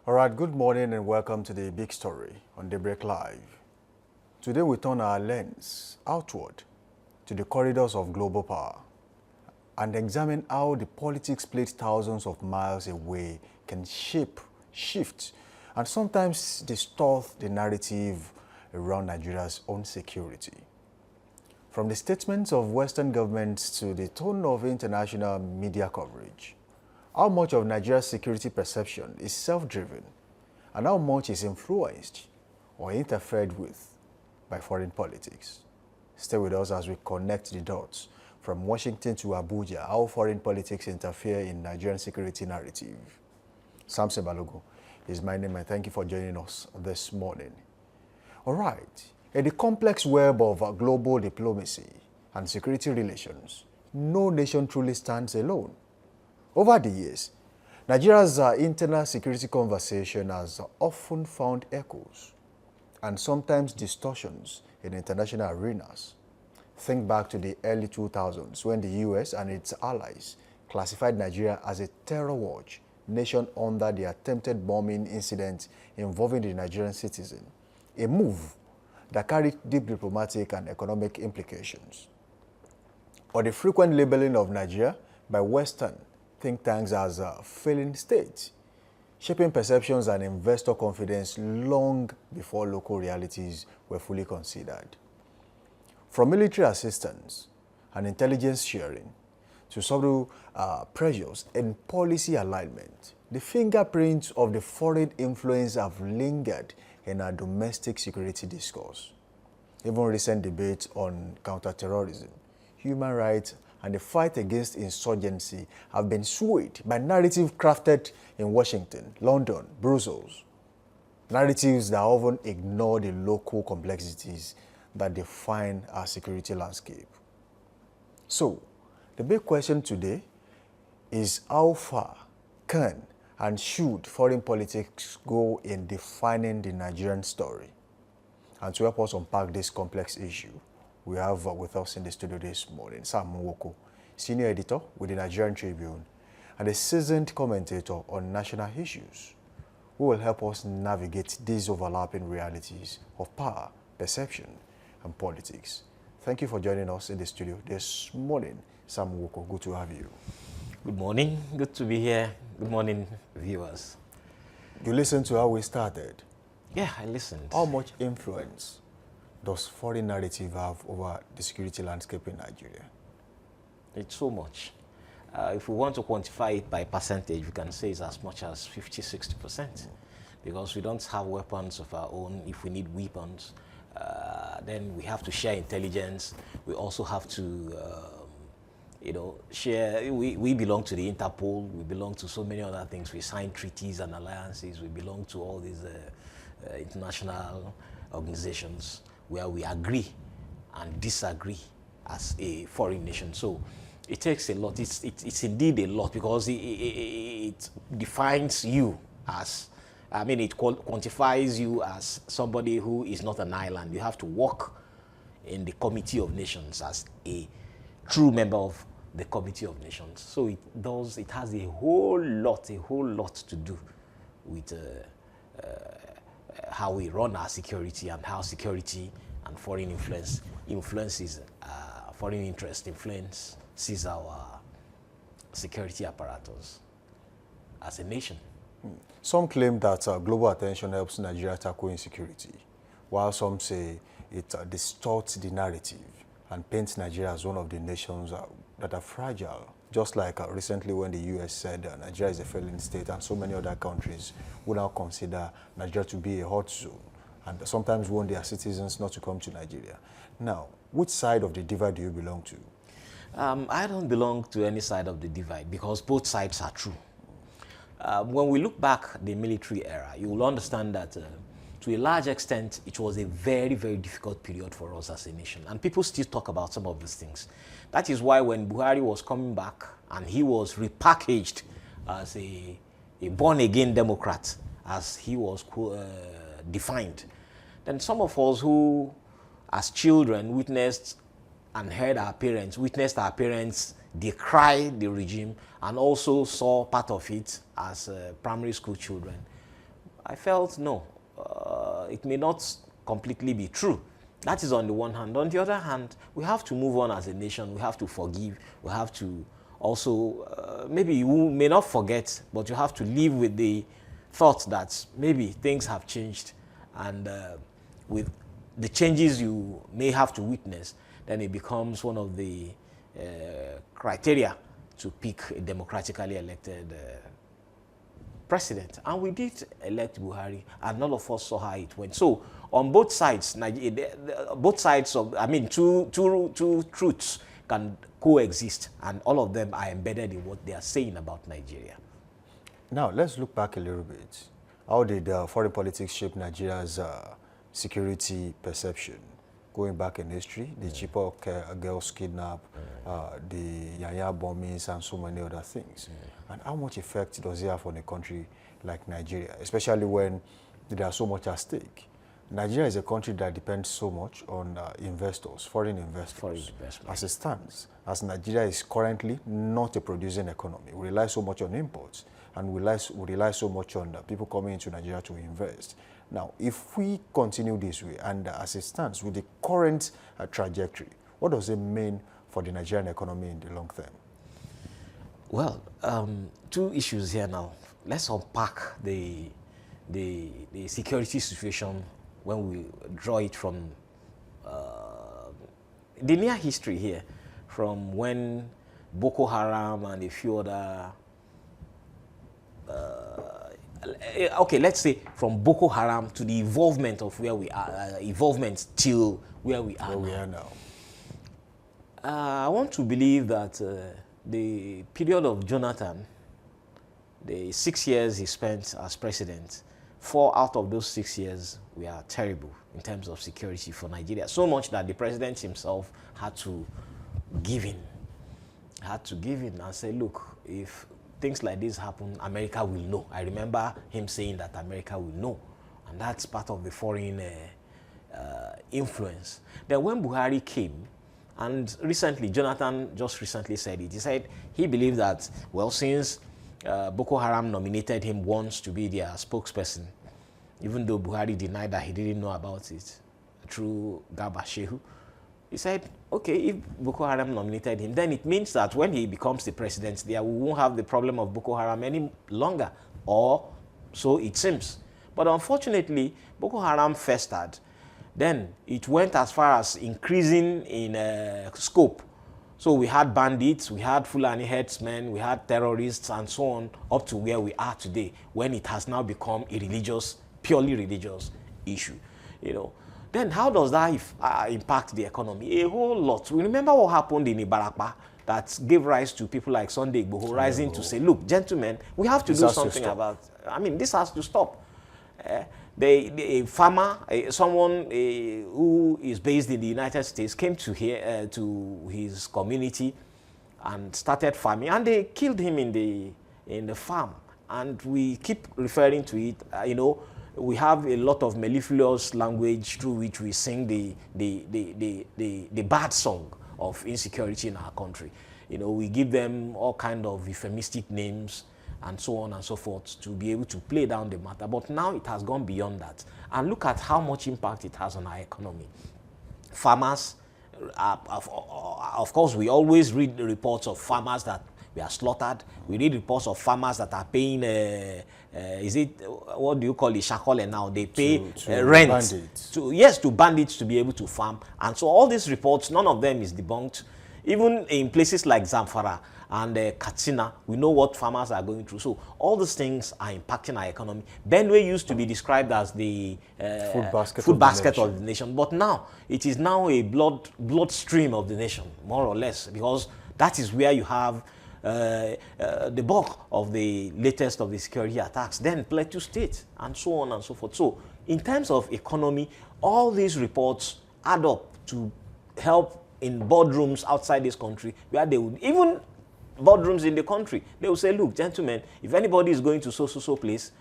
All right, good morning and welcome to the big story on Daybreak Live. Today we turn our lens outward to the corridors of global power and examine how the politics played thousands of miles away can shape, shift, and sometimes distort the narrative around Nigeria's own security. From the statements of Western governments to the tone of international media coverage, how much of Nigeria's security perception is self-driven and how much is influenced or interfered with by foreign politics? Stay with us as we connect the dots from Washington to Abuja, how foreign politics interfere in Nigerian security narrative. Samson Balogo is my name and thank you for joining us this morning. All right, in the complex web of global diplomacy and security relations, no nation truly stands alone. Over the years, Nigeria's internal security conversation has often found echoes and sometimes distortions in international arenas. Think back to the early 2000s when the US and its allies classified Nigeria as a terror watch nation under the attempted bombing incident involving the Nigerian citizen, a move that carried deep diplomatic and economic implications. Or the frequent labeling of Nigeria by Western think tanks as a failing state, shaping perceptions and investor confidence long before local realities were fully considered. From military assistance and intelligence sharing to subtle pressures and policy alignment, the fingerprints of the foreign influence have lingered in our domestic security discourse. Even recent debates on counterterrorism, human rights, and the fight against insurgency have been swayed by narrative crafted in Washington, London, Brussels. Narratives that often ignore the local complexities that define our security landscape. So, the big question today is how far can and should foreign politics go in defining the Nigerian story? And to help us unpack this complex issue, we have with us in the studio this morning Sam Nwoko, senior editor with the Nigerian Tribune and a seasoned commentator on national issues, who will help us navigate these overlapping realities of power, perception, and politics. Thank you for joining us in the studio this morning. Sam Nwoko, good to have you. Good morning. Good to be here. Good morning, viewers. You listened to how we started. Yeah, I listened. How much influence does foreign narrative have over the security landscape in Nigeria? It's so much. If we want to quantify it by percentage, we can say it's as much as 50–60%. Because we don't have weapons of our own. If we need weapons, then we have to share intelligence. We also have to share. We belong to the Interpol. We belong to so many other things. We sign treaties and alliances. We belong to all these international organizations where we agree and disagree as a foreign nation. So it takes a lot. It's indeed a lot because it defines you as, it quantifies you as somebody who is not an island. You have to work in the Committee of Nations as a true member of the Committee of Nations. So it has a whole lot to do with how we run our security and how security and foreign influences foreign interest influences our security apparatus as a nation. Some claim that global attention helps Nigeria tackle insecurity, while some say it distorts the narrative and paints Nigeria as one of the nations that are fragile. Just like recently when the US said Nigeria is a failing state, and so many other countries would now consider Nigeria to be a hot zone and sometimes want their citizens not to come to Nigeria. Now, which side of the divide do you belong to? I don't belong to any side of the divide because both sides are true. When we look back at the military era, you will understand that to a large extent, it was a very, very difficult period for us as a nation. And people still talk about some of these things. That is why when Buhari was coming back and he was repackaged as a born-again Democrat, as he was defined, then some of us who, as children, witnessed our parents decry the regime and also saw part of it as primary school children, I felt no, it may not completely be true. That is on the one hand. On the other hand, we have to move on as a nation. We have to forgive. We have to also, maybe you may not forget, but you have to live with the thought that maybe things have changed, and with the changes you may have to witness, then it becomes one of the criteria to pick a democratically elected president. And we did elect Buhari, and none of us saw how it went. So on both sides, both sides of, I mean, two truths can coexist, and all of them are embedded in what they are saying about Nigeria. Now, let's look back a little bit. How did foreign politics shape Nigeria's security perception? Going back in history, the Chibok girls kidnap, the Yaya bombings, and so many other things. And how much effect does it have on a country like Nigeria, especially when there are so much at stake? Nigeria is a country that depends so much on investors, foreign investors. As it stands, as Nigeria is currently not a producing economy, we rely so much on imports, and we rely so much on people coming into Nigeria to invest. Now, if we continue this way, and as it stands, with the current trajectory, what does it mean for the Nigerian economy in the long term? Well, two issues here now. Let's unpack the security situation when we draw it from the near history here, from when Boko Haram and a few other okay, let's say from Boko Haram to the involvement of where we are, involvement till where we are now. I want to believe that the period of Jonathan, the 6 years he spent as president, 4 out of those 6 years were terrible in terms of security for Nigeria. So much that the president himself had to give in. And say, look, if things like this happen, America will know. I remember him saying that America will know. And that's part of the foreign influence. Then when Buhari came, and recently, Jonathan just recently said it, he said he believed that, well, since Boko Haram nominated him once to be their spokesperson, even though Buhari denied that he didn't know about it through Garba Shehu, he said, okay, if Boko Haram nominated him, then it means that when he becomes the president, we won't have the problem of Boko Haram any longer, or so it seems. But unfortunately, Boko Haram festered. Then it went as far as increasing in scope. So we had bandits, we had Fulani headsmen, we had terrorists, and so on, up to where we are today, when it has now become a religious, purely religious issue, you know. Then how does that impact the economy? A whole lot. We remember what happened in Ibarapa that gave rise to people like Sunday Igboho rising to say, look, gentlemen, we have to do something about, I mean, this has to stop. A farmer, someone who is based in the United States, came to here to his community and started farming, and they killed him in the farm. And we keep referring to it, you know. We have a lot of mellifluous language through which we sing the bad song of insecurity in our country. You know, we give them all kind of euphemistic names and so on and so forth to be able to play down the matter. But now it has gone beyond that. And look at how much impact it has on our economy. Farmers, of course, we always read the reports of farmers that we are slaughtered. We read reports of farmers that are paying, is it, what do you call it, shakole now? They pay rent. Bandits. To bandits to be able to farm. And so all these reports, none of them is debunked. Even in places like Zamfara and Katsina, we know what farmers are going through. So all these things are impacting our economy. Benue used to be described as the food basket of the nation. But now, it is now a bloodstream of the nation, more or less, because that is where you have the bulk of the latest of the security attacks, then Plateau State, and so on and so forth. So in terms of economy, all these reports add up to help in boardrooms outside this country, where they would, even boardrooms in the country, they will say, look, gentlemen, if anybody is going to so place,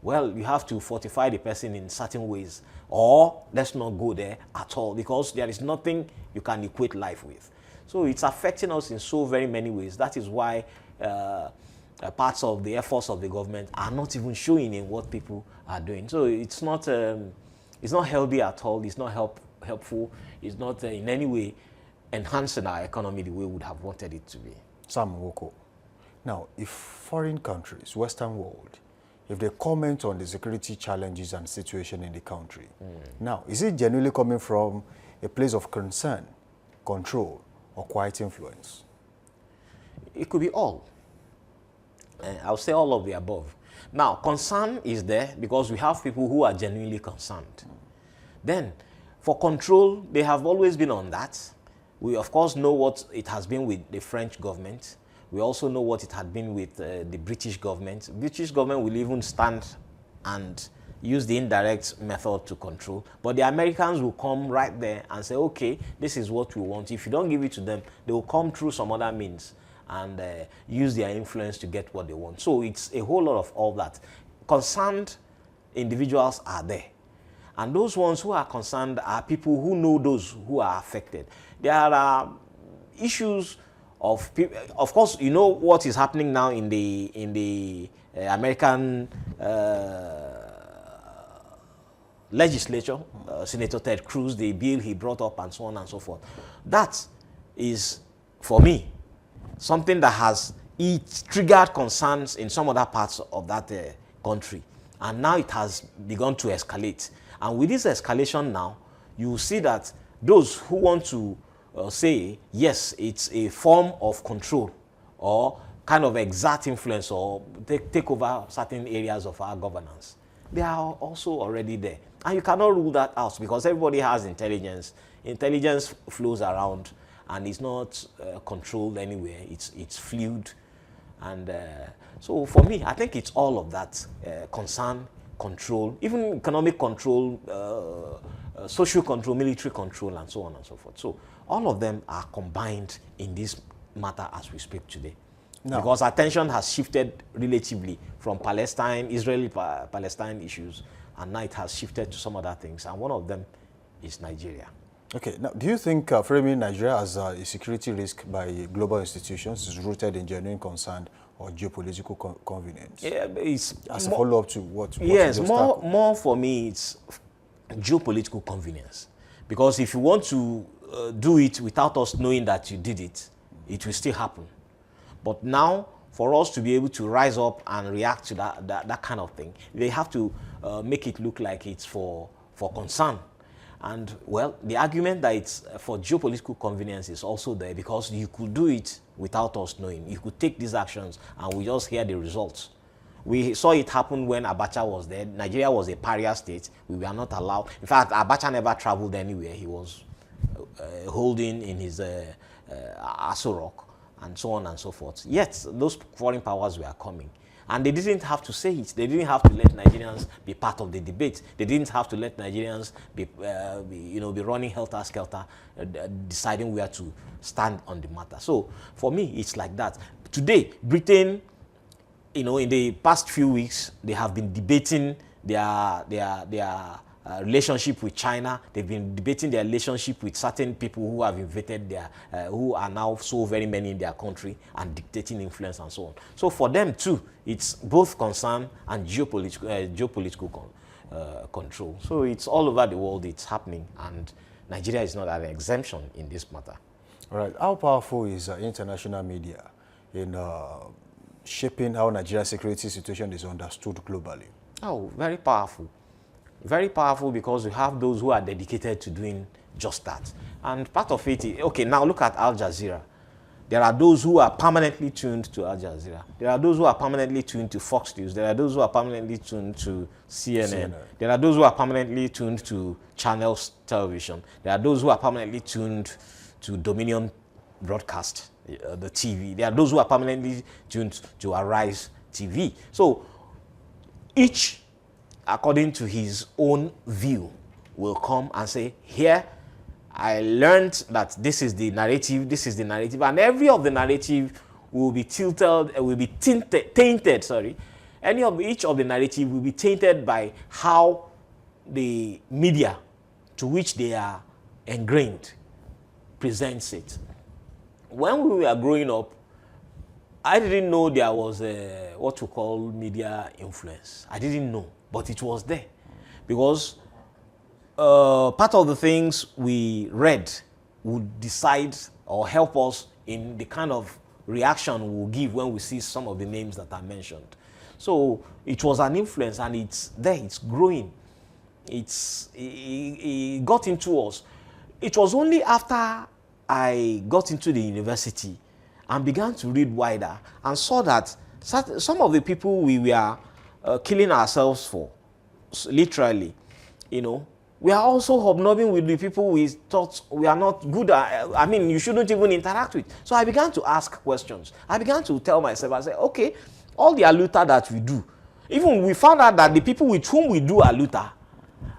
well, you have to fortify the person in certain ways, or let's not go there at all, because there is nothing you can equate life with. So it's affecting us in so very many ways. That is why parts of the efforts of the government are not even showing in what people are doing. So it's not healthy at all. It's not helpful. It's not in any way enhancing our economy the way we would have wanted it to be. Sam Woko. Now, if foreign countries, Western world, if they comment on the security challenges and situation in the country, now, is it genuinely coming from a place of concern, control, or quiet influence? It could be all. I'll say all of the above. Now, concern is there because we have people who are genuinely concerned. Then, for control, they have always been on that. We, of course, know what it has been with the French government. We also know what it had been with the British government. British government will even stand and use the indirect method to control. But the Americans will come right there and say, okay, this is what we want. If you don't give it to them, they will come through some other means and use their influence to get what they want. So it's a whole lot of all that. Concerned individuals are there. And those ones who are concerned are people who know those who are affected. There are issues of people. Of course, you know what is happening now in the American legislature. Senator Ted Cruz, the bill he brought up, and so on and so forth. That is, for me, something that has triggered concerns in some other parts of that country. And now it has begun to escalate. And with this escalation now, you see that those who want to say, yes, it's a form of control or kind of exert influence or take over certain areas of our governance, they are also already there. And you cannot rule that out because everybody has intelligence. Intelligence flows around and it's not controlled anywhere. It's fluid. And so for me, I think it's all of that. Concern, control, even economic control, social control, military control, and so on and so forth. So all of them are combined in this matter as we speak today. No. Because attention has shifted relatively from Palestine, Israeli-Palestine issues, and now it has shifted to some other things. And one of them is Nigeria. Okay, now do you think framing Nigeria as a security risk by global institutions is rooted in genuine concern or geopolitical convenience? Yeah, it's as a follow-up to what yes, more for me, it's geopolitical convenience. Because if you want to do it without us knowing that you did it, it will still happen. But now, for us to be able to rise up and react to that kind of thing, they have to make it look like it's for concern. And, well, the argument that it's for geopolitical convenience is also there because you could do it without us knowing. You could take these actions and we just hear the results. We saw it happen when Abacha was there. Nigeria was a pariah state. We were not allowed. In fact, Abacha never traveled anywhere. He was holding in his Aso Rock and so on and so forth. Yet, those foreign powers were coming. And they didn't have to say it. They didn't have to let Nigerians be part of the debate. They didn't have to let Nigerians be running helter-skelter, deciding where to stand on the matter. So, for me, it's like that. Today, Britain, in the past few weeks, they have been debating their relationship with China. They've been debating their relationship with certain people who have invaded who are now so very many in their country and dictating influence and so on. So for them too, it's both concern and geopolitical control. So it's all over the world, it's happening, and Nigeria is not an exemption in this matter. All right. How powerful is international media in shaping how Nigeria's security situation is understood globally? Oh, very powerful. Very powerful because we have those who are dedicated to doing just that. And part of it, okay, now look at Al Jazeera. There are those who are permanently tuned to Al Jazeera. There are those who are permanently tuned to Fox News. There are those who are permanently tuned to CNN. There are those who are permanently tuned to Channels Television. There are those who are permanently tuned to Dominion Broadcast, the TV. There are those who are permanently tuned to Arise TV. So each, according to his own view, will come and say, here, I learned that this is the narrative, and every of the narrative will be tilted, will be tainted, sorry. Each of the narrative will be tainted by how the media to which they are ingrained presents it. When we were growing up, I didn't know there was what we call media influence. I didn't know, but it was there. Because part of the things we read would decide or help us in the kind of reaction we'll give when we see some of the names that are mentioned. So it was an influence, and it's there, it's growing. It got into us. It was only after I got into the university and began to read wider and saw that some of the people we were killing ourselves for, literally, you know, we are also hobnobbing with the people we thought we are not good at. I mean, you shouldn't even interact with. So I began to ask questions. I began to tell myself, I said, okay, all the aluta that we do, even we found out that the people with whom we do aluta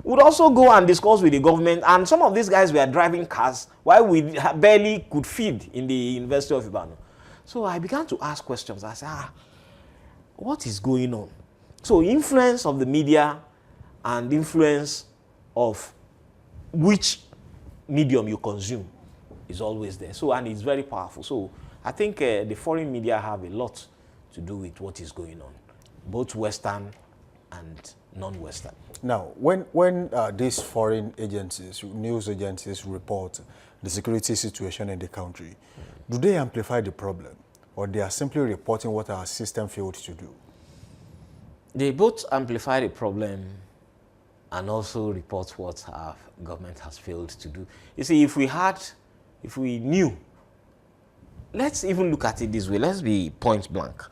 would also go and discuss with the government, and some of these guys were driving cars while we barely could feed in the University of Ibadan. So I began to ask questions. I said, what is going on? So influence of the media and influence of which medium you consume is always there. So, and it's very powerful. So I think the foreign media have a lot to do with what is going on, both Western and non-Western. Now, when these foreign agencies, news agencies report the security situation in the country, do they amplify the problem, or they are simply reporting what our system failed to do? They both amplify the problem and also report what our government has failed to do. You see, if we knew, let's even look at it this way, let's be point blank.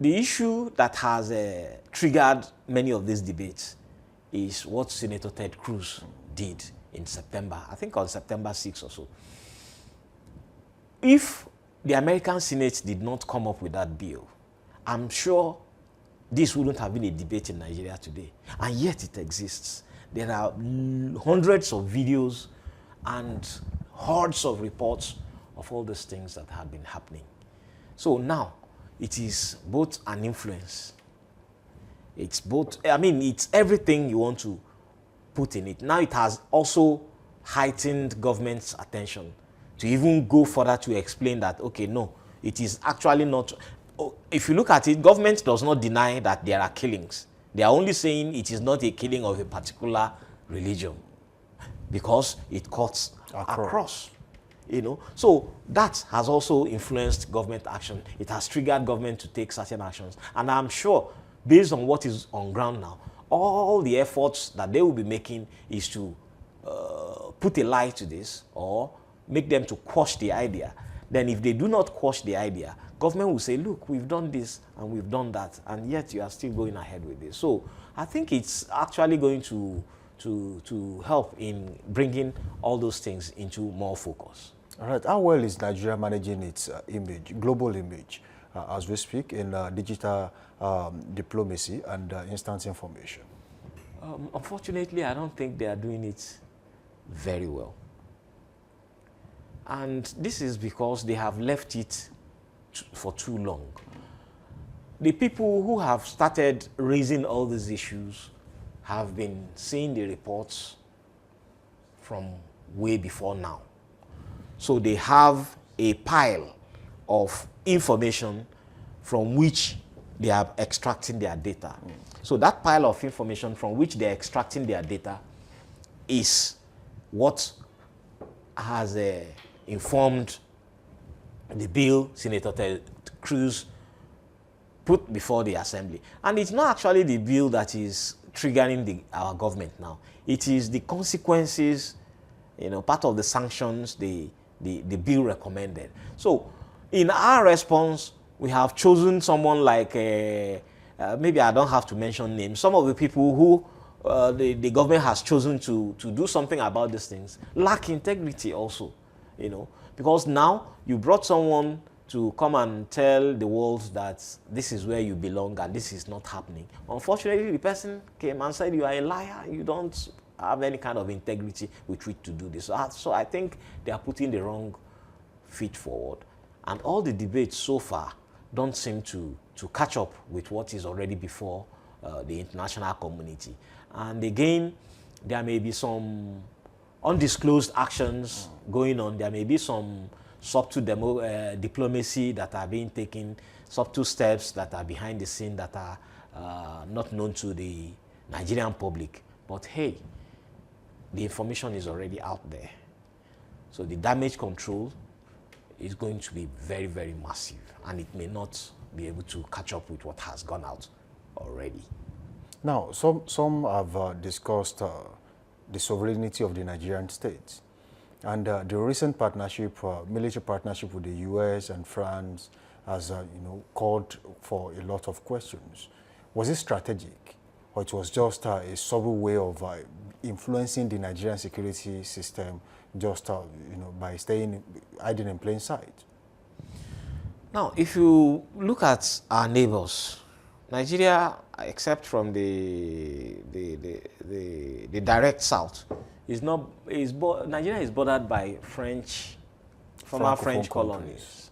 The issue that has triggered many of these debates is what Senator Ted Cruz did in September, I think on September 6th or so. If the American Senate did not come up with that bill, I'm sure this wouldn't have been a debate in Nigeria today. And yet it exists. There are hundreds of videos and hordes of reports of all these things that have been happening. So now, it is both an influence. It's both, I mean, it's everything you want to put in it. Now it has also heightened government's attention to even go further to explain that, okay, no, it is actually not. If you look at it, government does not deny that there are killings. They are only saying it is not a killing of a particular religion because it cuts across. You know, so that has also influenced government action. It has triggered government to take certain actions. And I'm sure, based on what is on ground now, all the efforts that they will be making is to put a lie to this or make them to quash the idea. Then if they do not quash the idea, government will say, look, we've done this and we've done that, and yet you are still going ahead with this. So I think it's actually going to help in bringing all those things into more focus. All right. How well is Nigeria managing its image, global image, as we speak, in digital diplomacy and instant information? Unfortunately, I don't think they are doing it very well. And this is because they have left it for too long. The people who have started raising all these issues have been seeing the reports from way before now. So they have a pile of information from which they are extracting their data. So that pile of information from which they're extracting their data is what has informed the bill Senator Ted Cruz put before the Assembly. And it's not actually the bill that is triggering our government now. It is the consequences, you know, part of the sanctions the bill recommended. So in our response, we have chosen someone like, maybe I don't have to mention names, some of the people who the government has chosen to do something about these things lack integrity also, you know, because now you brought someone to come and tell the world that this is where you belong and this is not happening. Unfortunately, the person came and said, you are a liar, you don't have any kind of integrity with which to do this. So I think they are putting the wrong feet forward. And all the debates so far don't seem to catch up with what is already before the international community. And again, there may be some undisclosed actions going on. There may be some subtle diplomacy that are being taken, subtle steps that are behind the scene that are not known to the Nigerian public. But hey, the information is already out there. So the damage control is going to be very, very massive, and it may not be able to catch up with what has gone out already. Now, some have discussed the sovereignty of the Nigerian state, and the recent partnership, military partnership with the U.S. and France, has called for a lot of questions. Was it strategic, or it was just a subtle way of influencing the Nigerian security system, just by hiding in plain sight? Now, if you look at our neighbors, Nigeria, except from the direct south, Nigeria is bordered by former French colonies.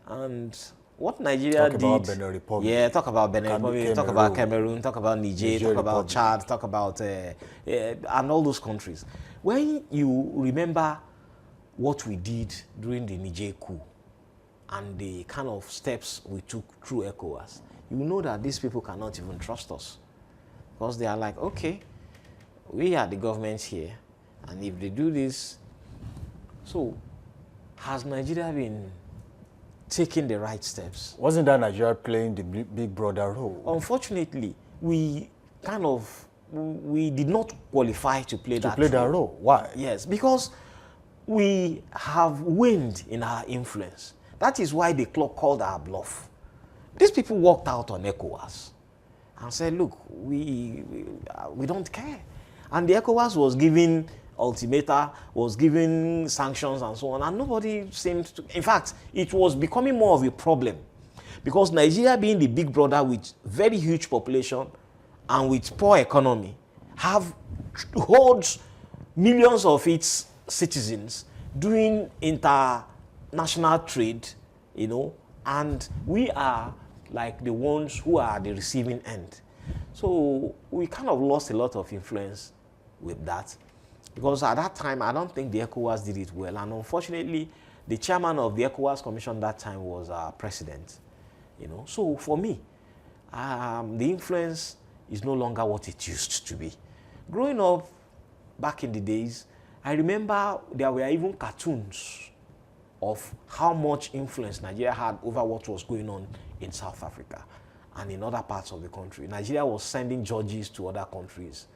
And what Nigeria did... Talk about Benin Republic. Yeah, talk about Benin Republic, talk about Cameroon, talk about Niger, talk about Chad, talk about... and all those countries. When you remember what we did during the Niger coup and the kind of steps we took through ECOWAS, you know that these people cannot even trust us. Because they are like, okay, we are the government here, and if they do this... So, has Nigeria been taking the right steps? Wasn't that Nigeria playing the big brother role? Unfortunately, we did not qualify to play that role. Why? Yes, because we have waned in our influence. That is why the club called our bluff. These people walked out on ECOWAS and said, look, we don't care. And the ECOWAS was giving ultimata, was giving sanctions and so on, and nobody seemed to... In fact, it was becoming more of a problem because Nigeria, being the big brother with very huge population and with poor economy, holds millions of its citizens doing international trade, and we are like the ones who are the receiving end. So we kind of lost a lot of influence with that, because at that time, I don't think the ECOWAS did it well. And unfortunately, the chairman of the ECOWAS Commission that time was our president. So for me, the influence is no longer what it used to be. Growing up back in the days, I remember there were even cartoons of how much influence Nigeria had over what was going on in South Africa and in other parts of the country. Nigeria was sending judges to other countries.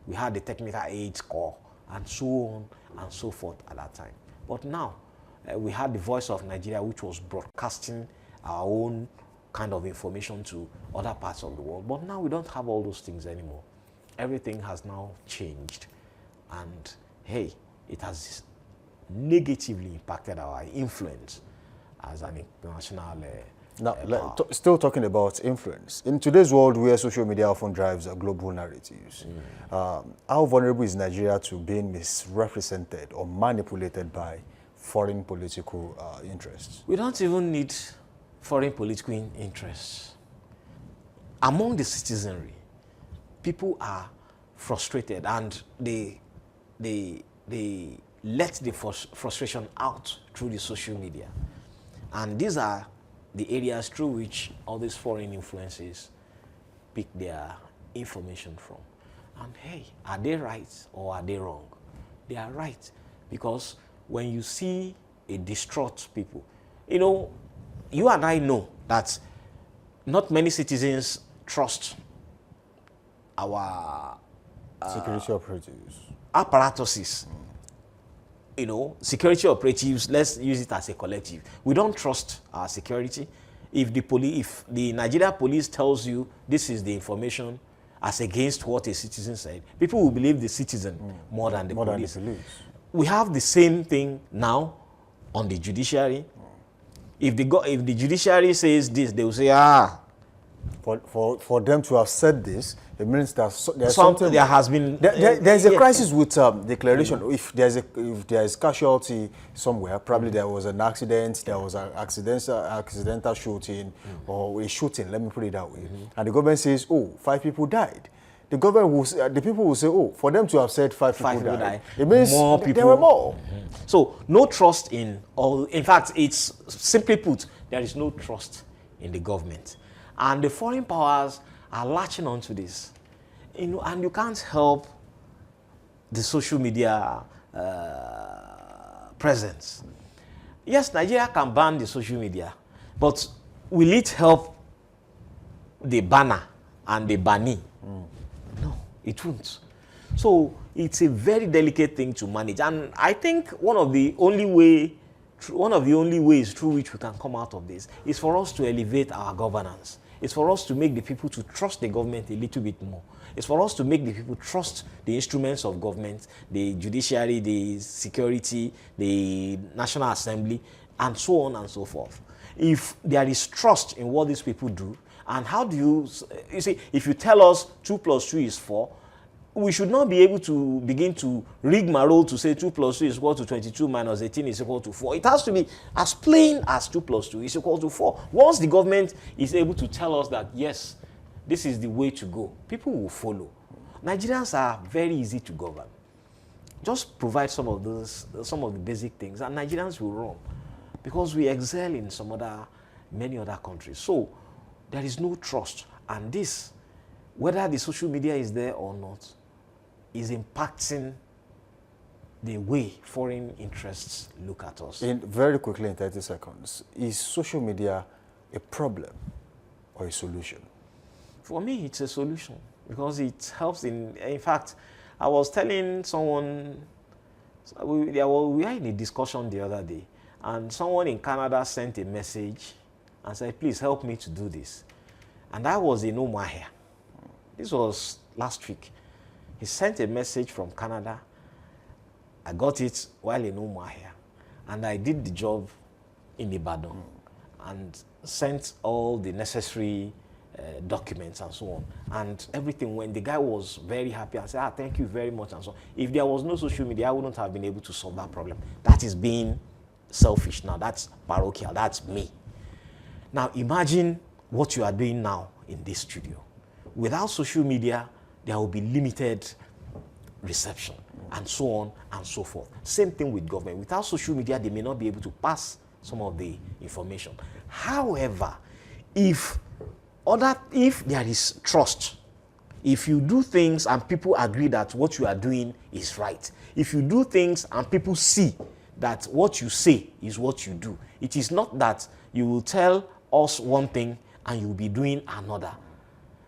We had the Technical Aid Corps and so on and so forth at that time. But now, we had the Voice of Nigeria, which was broadcasting our own kind of information to other parts of the world. But now we don't have all those things anymore. Everything has now changed. And hey, it has negatively impacted our influence as an international Now, still talking about influence. In today's world where social media often drives global narratives, how vulnerable is Nigeria to being misrepresented or manipulated by foreign political interests? We don't even need foreign political interests. Among the citizenry, people are frustrated and they let the frustration out through the social media. And these are the areas through which all these foreign influences pick their information from. And hey, are they right or are they wrong? They are right, because when you see a distraught people, you and I know that not many citizens trust our security operatives, apparatuses. Security operatives, let's use it as a collective. We don't trust our security. If the Nigeria police tells you this is the information as against what a citizen said, people will believe the citizen more than the police. We have the same thing now on the judiciary. If the judiciary says this, they will say, For them to have said this, it means that there's a crisis with declaration. If there's casualty somewhere, probably there was an accident, there was an accidental shooting or a shooting. Let me put it that way. And the government says, 5 people died. the government will, the people will say, oh, for them to have said five people died, it means more people. There were more. Mm-hmm. So no trust in all. In fact, it's simply put, there is no trust in the government, and the foreign powers are latching onto this. And you can't help the social media presence. Yes, Nigeria can ban the social media, but will it help the banner and the bannee? No, it won't. So it's a very delicate thing to manage, and I think one of the only ways through which we can come out of this is for us to elevate our governance. It's for us to make the people to trust the government a little bit more. It's for us to make the people trust the instruments of government, the judiciary, the security, the National Assembly, and so on and so forth. If there is trust in what these people do, and how do you see, if you tell us 2 + 2 is 4, we should not be able to begin to rig my role to say 2 + 2 is equal to 22 minus 18 is equal to 4. It has to be as plain as 2 + 2 is equal to 4. Once the government is able to tell us that, yes, this is the way to go, people will follow. Nigerians are very easy to govern. Just provide some of the basic things, and Nigerians will run, because we excel in many other countries. So there is no trust, and this, whether the social media is there or not, is impacting the way foreign interests look at us. Very quickly, in 30 seconds, is social media a problem or a solution? For me, it's a solution, because it helps in fact, I was telling someone, we were in a discussion the other day, and someone in Canada sent a message and said, please help me to do this. And I was in Umuahia. This was last week. He sent a message from Canada. I got it while in Umuahia, and I did the job in Ibadan and sent all the necessary documents and so on. And everything went. The guy was very happy and said, thank you very much and so on. If there was no social media, I wouldn't have been able to solve that problem. That is being selfish now. That's parochial. That's me. Now imagine what you are doing now in this studio. Without social media, there will be limited reception, and so on and so forth. Same thing with government. Without social media, they may not be able to pass some of the information. However, if there is trust, if you do things and people agree that what you are doing is right, if you do things and people see that what you say is what you do, it is not that you will tell us one thing and you will be doing another,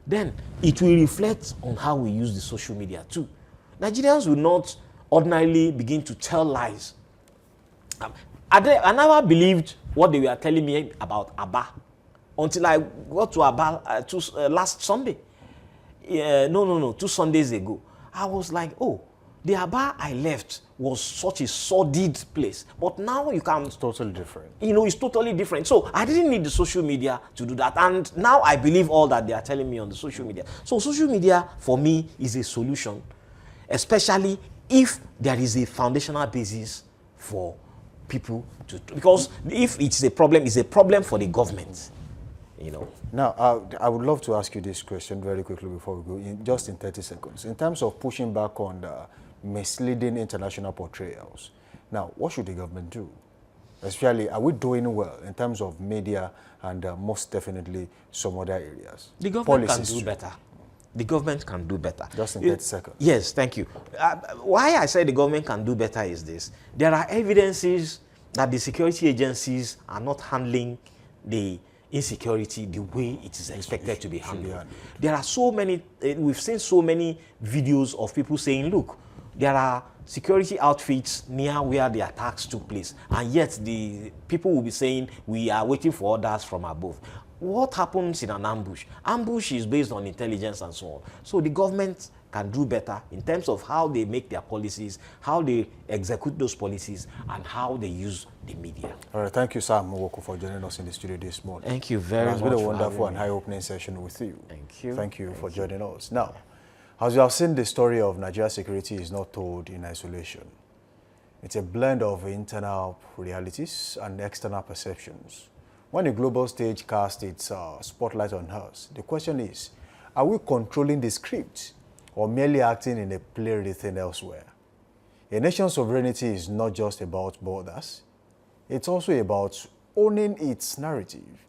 then it will reflect on how we use the social media too. Nigerians will not ordinarily begin to tell lies. I never believed what they were telling me about Aba until I got to Aba last Sunday. 2 Sundays ago. I was like, oh, the Aba I left was such a sordid place. But now you can... It's totally different. It's totally different. So I didn't need the social media to do that. And now I believe all that they are telling me on the social media. So social media, for me, is a solution, especially if there is a foundational basis for people to... Because if it's a problem for the government, Now, I would love to ask you this question very quickly before we go, just in 30 seconds. In terms of pushing back on the misleading international portrayals, now, what should the government do? Especially, are we doing well in terms of media and most definitely some other areas? The government can do better. The government can do better. Just in 30 seconds. Yes, thank you. Why I say the government can do better is this. There are evidences that the security agencies are not handling the insecurity the way it is expected to be handled. There are so many, we've seen so many videos of people saying, look, there are security outfits near where the attacks took place, and yet the people will be saying, we are waiting for orders from above. What happens in an ambush? Ambush is based on intelligence and so on. So the government can do better in terms of how they make their policies, how they execute those policies, and how they use the media. All right, thank you, Sam Mwoko, for joining us in the studio this morning. Thank you very much. It has been a wonderful and eye-opening session with you. Thank you. Thank you for joining us. Now, as you have seen, the story of Nigeria's security is not told in isolation. It's a blend of internal realities and external perceptions. When the global stage casts its spotlight on us, the question is, are we controlling the script or merely acting in a play written elsewhere. A nation's sovereignty is not just about borders, it's also about owning its narrative.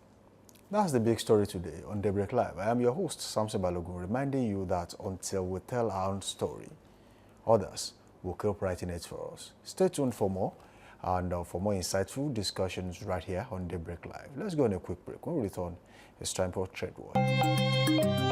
That's the big story today on Daybreak Live. I am your host, Samson Balogun, reminding you that until we tell our own story, others will keep writing it for us. Stay tuned for more, and for more insightful discussions right here on Daybreak Live. Let's go on a quick break. When we return, it's time for Trade World.